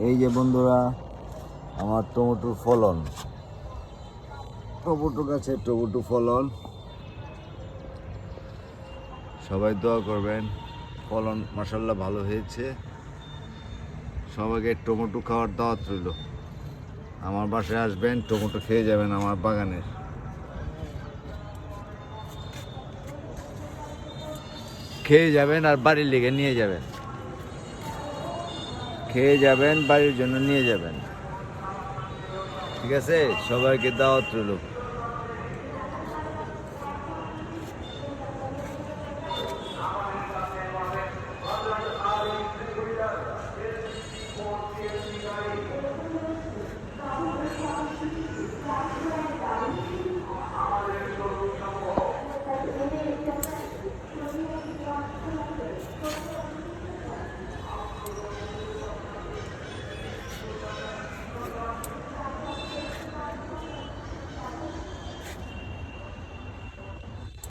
এই যে বন্ধুরা, আমার টমেটোর ফলন, টমেটো গাছে টমেটো ফলন। সবাই দোয়া করবেন, ফলন মাশাআল্লাহ ভালো হয়েছে। সবাইকে টমেটো খাওয়ার দাওয়াত রইল। আমার বাসায় আসবেন, টমেটো খেয়ে যাবেন আমার বাগানের। খেয়ে যাবেন আর বাড়ির লেগে নিয়ে যাবেন, খেয়ে যাবেন বাড়ির জন্য নিয়ে যাবেন। ঠিক আছে, সবাইকে দাওয়াত রইল।